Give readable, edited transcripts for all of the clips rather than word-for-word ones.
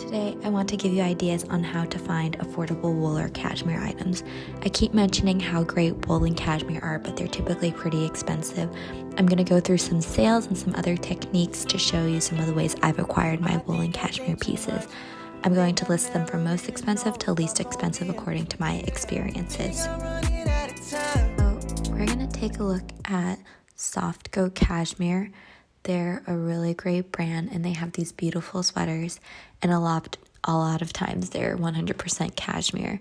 Today, I want to give you ideas on how to find affordable wool or cashmere items. I keep mentioning how great wool and cashmere are, but they're typically pretty expensive. I'm going to go through some sales and some other techniques to show you some of the ways I've acquired my wool and cashmere pieces. I'm going to list them from most expensive to least expensive according to my experiences. So we're going to take a look at Soft Goat Cashmere. They're a really great brand and they have these beautiful sweaters, and a lot of times they're 100% cashmere.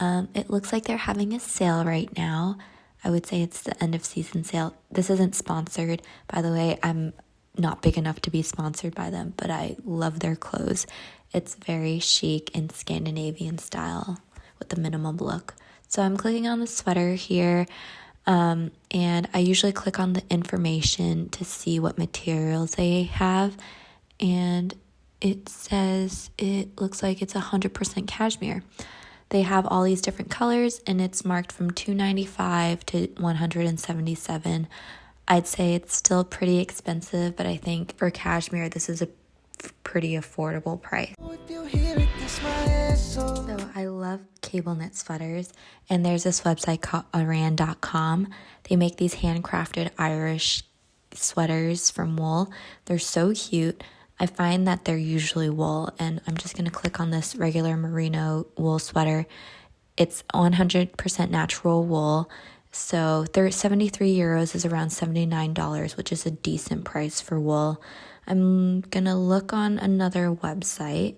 It looks like they're having a sale right now. I would say it's the end of season sale. This isn't sponsored, by the way. I'm not big enough to be sponsored by them, but I love their clothes. It's very chic in Scandinavian style with the minimum look. So I'm clicking on the sweater here. And I usually click on the information to see what materials they have, and it says it looks like it's 100% cashmere. They have all these different colors, and it's marked from $295 to $177. I'd say it's still pretty expensive, but I think for cashmere this is a pretty affordable price. So I love cable knit sweaters, and there's this website called aran.com. They make these handcrafted Irish sweaters from wool. They're so cute. I find that they're usually wool, and I'm just going to click on this regular merino wool sweater. It's 100% natural wool. So 73 euros is around $79, which is a decent price for wool. I'm going to look on another website.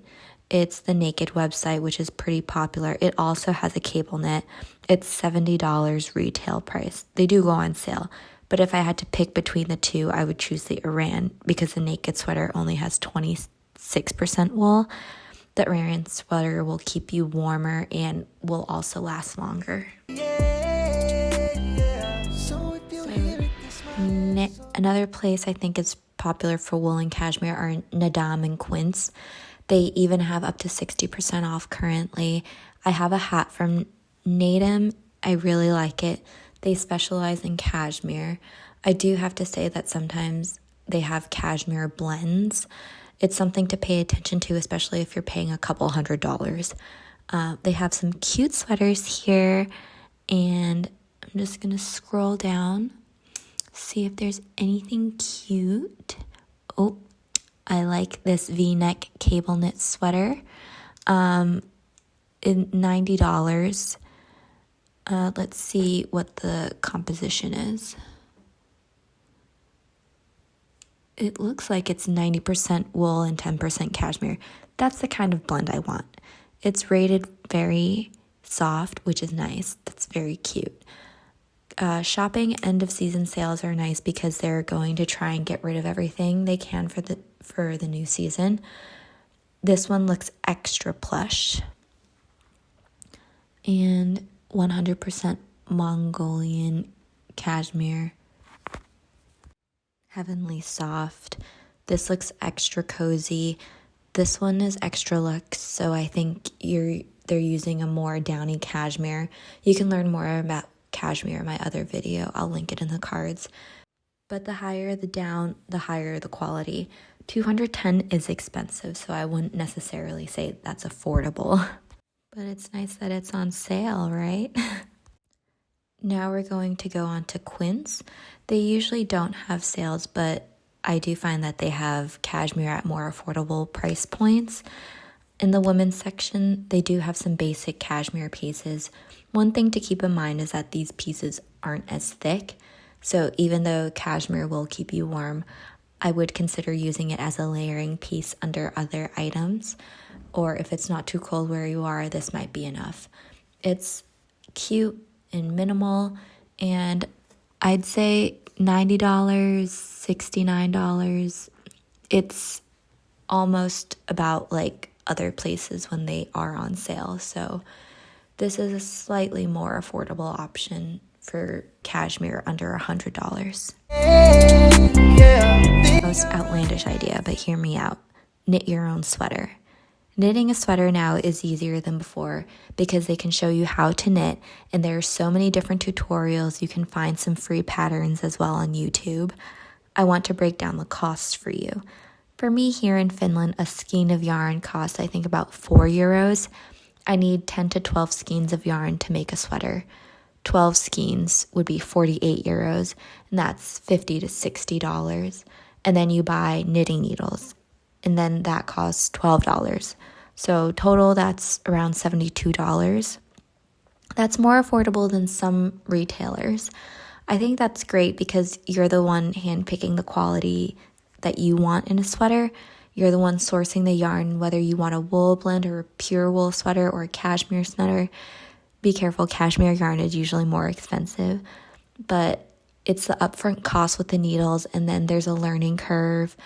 It's the Naked website, which is pretty popular. It also has a cable knit. It's $70 retail price. They do go on sale, but if I had to pick between the two, I would choose the Aran because the Naked sweater only has 26% wool. The Aran sweater will keep you warmer and will also last longer. Another place I think is popular for wool and cashmere are Nadam and Quince. They even have up to 60% off currently. I have a hat from Nadam. I really like it. They specialize in cashmere. I do have to say that sometimes they have cashmere blends. It's something to pay attention to, especially if you're paying a couple $100s. They have some cute sweaters here, and I'm just going to scroll down, see if there's anything cute. Oh, I like this V-neck cable knit sweater. In $90. Let's see what the composition is. It looks like it's 90% wool and 10% cashmere. That's the kind of blend I want. It's rated very soft, which is nice. That's very cute. Shopping end of season sales are nice because they're going to try and get rid of everything they can for the new season. This one looks extra plush and 100% Mongolian cashmere, heavenly soft. This looks extra cozy. This one is extra luxe, so I think they're using a more downy cashmere. You can learn more about cashmere in my other video. I'll link it in the cards. But the higher the down, the higher the quality. 210 is expensive, so I wouldn't necessarily say that's affordable. But it's nice that it's on sale, right? Now we're going to go on to Quince. They usually don't have sales, but I do find that they have cashmere at more affordable price points. In the women's section, they do have some basic cashmere pieces. One thing to keep in mind is that these pieces aren't as thick, so even though cashmere will keep you warm, I would consider using it as a layering piece under other items, or if it's not too cold where you are, this might be enough. It's cute and minimal, and I'd say $90, $69. It's almost about like other places when they are on sale, so this is a slightly more affordable option for cashmere under $100. Most outlandish idea, but hear me out. Knit your own sweater. Knitting a sweater now is easier than before because they can show you how to knit, and there are so many different tutorials. You can find some free patterns as well on YouTube. I want to break down the costs for you. For me here in Finland, a skein of yarn costs, I think, about 4 euros. I need 10 to 12 skeins of yarn to make a sweater. 12 skeins would be 48 euros, and that's $50 to $60. And then you buy knitting needles, and then that costs $12. So total, that's around $72. That's more affordable than some retailers. I think that's great because you're the one handpicking the quality that you want in a sweater. You're the one sourcing the yarn, whether you want a wool blend or a pure wool sweater or a cashmere sweater. Be careful, cashmere yarn is usually more expensive, but it's the upfront cost with the needles, and then there's a learning curve.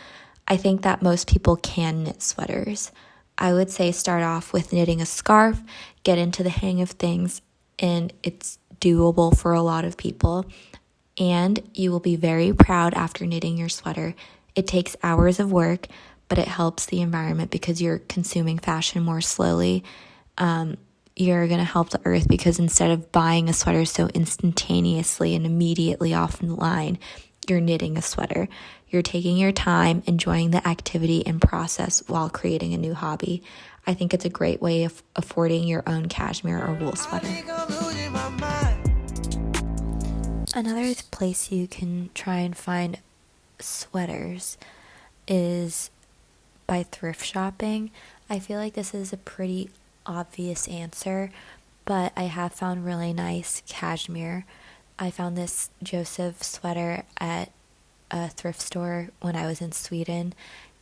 I think that most people can knit sweaters. I would say start off with knitting a scarf, get into the hang of things, and it's doable for a lot of people. And you will be very proud after knitting your sweater. It takes hours of work, but it helps the environment because you're consuming fashion more slowly. You're going to help the earth because instead of buying a sweater so instantaneously and immediately off the line, you're knitting a sweater. You're taking your time, enjoying the activity and process while creating a new hobby. I think it's a great way of affording your own cashmere or wool sweater. Another place you can try and find sweaters is by thrift shopping. I feel like this is a pretty obvious answer, but I have found really nice cashmere. I found this Joseph sweater at a thrift store when I was in Sweden,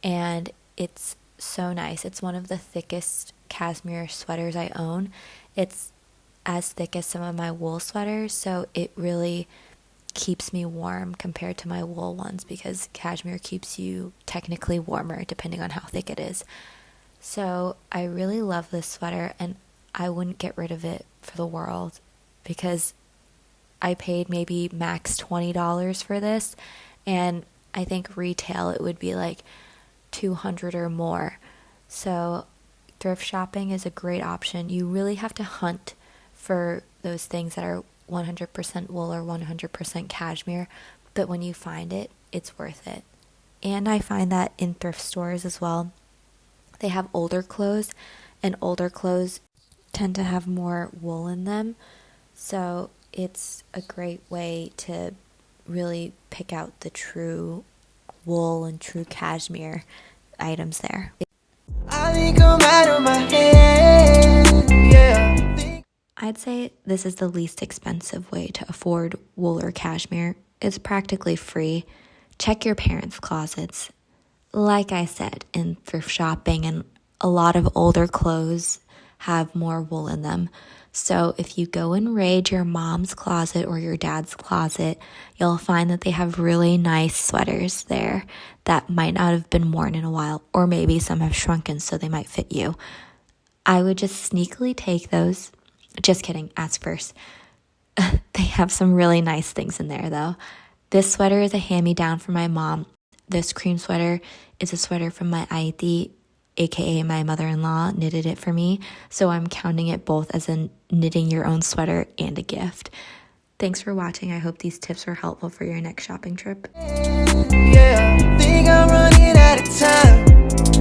and it's so nice. It's one of the thickest cashmere sweaters I own. It's as thick as some of my wool sweaters, so it really keeps me warm compared to my wool ones because cashmere keeps you technically warmer depending on how thick it is. So I really love this sweater, and I wouldn't get rid of it for the world because I paid maybe max $20 for this, and I think retail it would be like $200 or more. So thrift shopping is a great option. You really have to hunt for those things that are 100% wool or 100% cashmere, but when you find it, it's worth it. And I find that in thrift stores as well. They have older clothes, and older clothes tend to have more wool in them. So it's a great way to really pick out the true wool and true cashmere items there. I think I'm out of my head, yeah. I'd say this is the least expensive way to afford wool or cashmere. It's practically free. Check your parents' closets. Like I said, in thrift shopping, and a lot of older clothes have more wool in them. So if you go and raid your mom's closet or your dad's closet, you'll find that they have really nice sweaters there that might not have been worn in a while, or maybe some have shrunken so they might fit you. I would just sneakily take those. Just kidding, ask first. They have some really nice things in there though. This sweater is a hand-me-down from my mom. This cream sweater is a sweater from my auntie, aka my mother-in-law, knitted it for me. So I'm counting it both as a knitting your own sweater and a gift. Thanks for watching. I hope these tips were helpful for your next shopping trip. Yeah, think I'm running out of time.